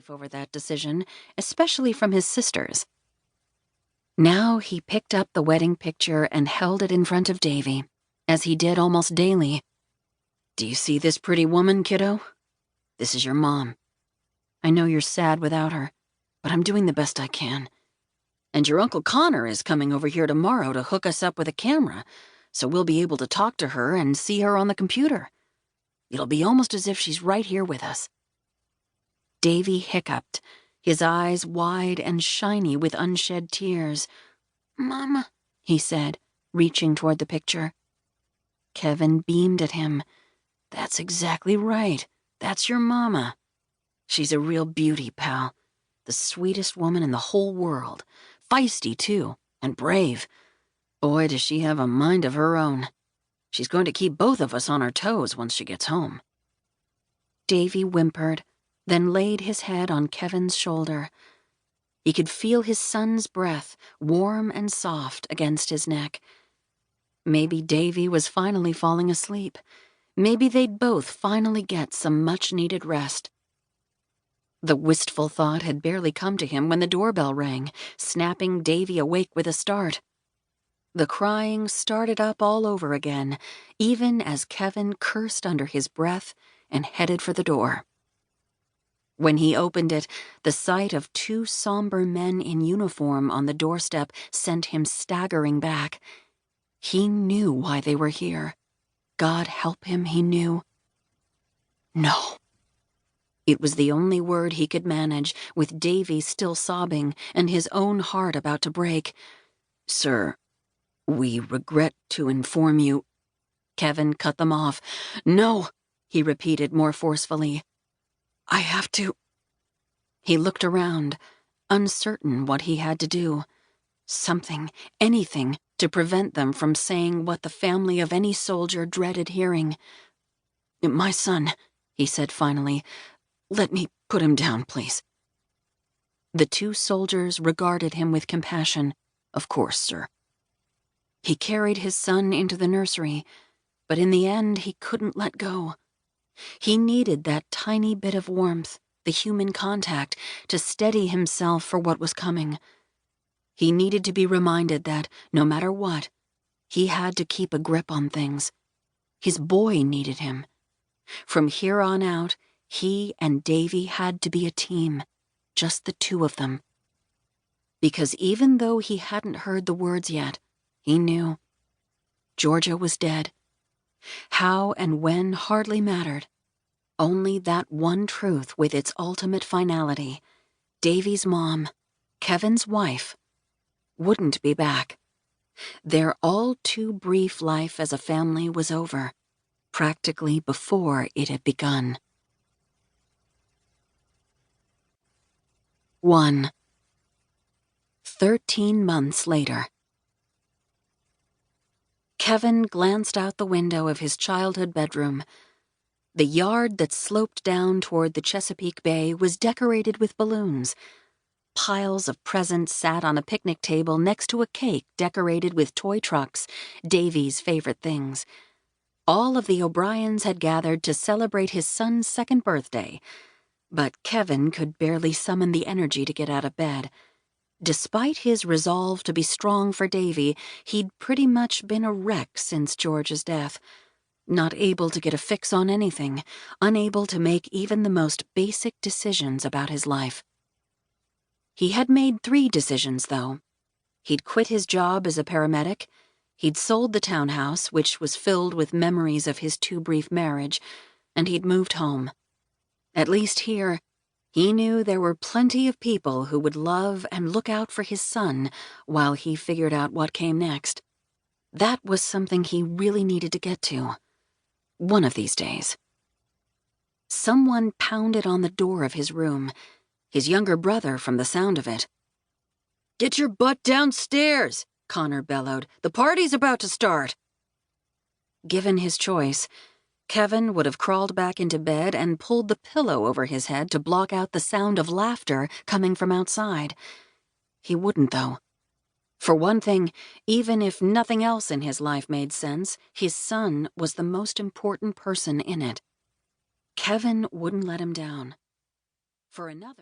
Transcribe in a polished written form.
relief over that decision, especially from his sisters. Now he picked up the wedding picture and held it in front of Davy, as he did almost daily. "Do you see this pretty woman, kiddo? This is your mom. I know you're sad without her, but I'm doing the best I can. And your Uncle Connor is coming over here tomorrow to hook us up with a camera, so we'll be able to talk to her and see her on the computer. It'll be almost as if she's right here with us." Davy hiccuped, his eyes wide and shiny with unshed tears. "Mama," he said, reaching toward the picture. Kevin beamed at him. "That's exactly right. That's your mama. She's a real beauty, pal. The sweetest woman in the whole world. Feisty, too, and brave. Boy, does she have a mind of her own. She's going to keep both of us on our toes once she gets home." Davy whimpered, then laid his head on Kevin's shoulder. He could feel his son's breath, warm and soft, against his neck. Maybe Davy was finally falling asleep. Maybe they'd both finally get some much-needed rest. The wistful thought had barely come to him when the doorbell rang, snapping Davy awake with a start. The crying started up all over again, even as Kevin cursed under his breath and headed for the door. When he opened it, the sight of two somber men in uniform on the doorstep sent him staggering back. He knew why they were here. God help him, he knew. No. It was the only word he could manage, with Davy still sobbing and his own heart about to break. "Sir, we regret to inform you—" Kevin cut them off. "No," he repeated more forcefully. "I have to—" He looked around, uncertain what he had to do. Something, anything, to prevent them from saying what the family of any soldier dreaded hearing. "My son," he said finally. "Let me put him down, please." The two soldiers regarded him with compassion. "Of course, sir." He carried his son into the nursery, but in the end he couldn't let go. He needed that tiny bit of warmth, the human contact, to steady himself for what was coming. He needed to be reminded that, no matter what, he had to keep a grip on things. His boy needed him. From here on out, he and Davy had to be a team, just the two of them. Because even though he hadn't heard the words yet, he knew. Georgia was dead. How and when hardly mattered. Only that one truth with its ultimate finality. Davy's mom, Kevin's wife, wouldn't be back. Their all too brief life as a family was over, practically before it had begun. 1. 13 months later. Kevin glanced out the window of his childhood bedroom. The yard that sloped down toward the Chesapeake Bay was decorated with balloons. Piles of presents sat on a picnic table next to a cake decorated with toy trucks, Davy's favorite things. All of the O'Briens had gathered to celebrate his son's second birthday, but Kevin could barely summon the energy to get out of bed. Despite his resolve to be strong for Davy, he'd pretty much been a wreck since George's death. Not able to get a fix on anything, unable to make even the most basic decisions about his life. He had made 3 decisions, though. He'd quit his job as a paramedic, he'd sold the townhouse, which was filled with memories of his too brief marriage, and he'd moved home. At least here, he knew there were plenty of people who would love and look out for his son while he figured out what came next. That was something he really needed to get to. One of these days. Someone pounded on the door of his room, his younger brother from the sound of it. "Get your butt downstairs," Connor bellowed. "The party's about to start." Given his choice, Kevin would have crawled back into bed and pulled the pillow over his head to block out the sound of laughter coming from outside. He wouldn't, though. For one thing, even if nothing else in his life made sense, his son was the most important person in it. Kevin wouldn't let him down. For another...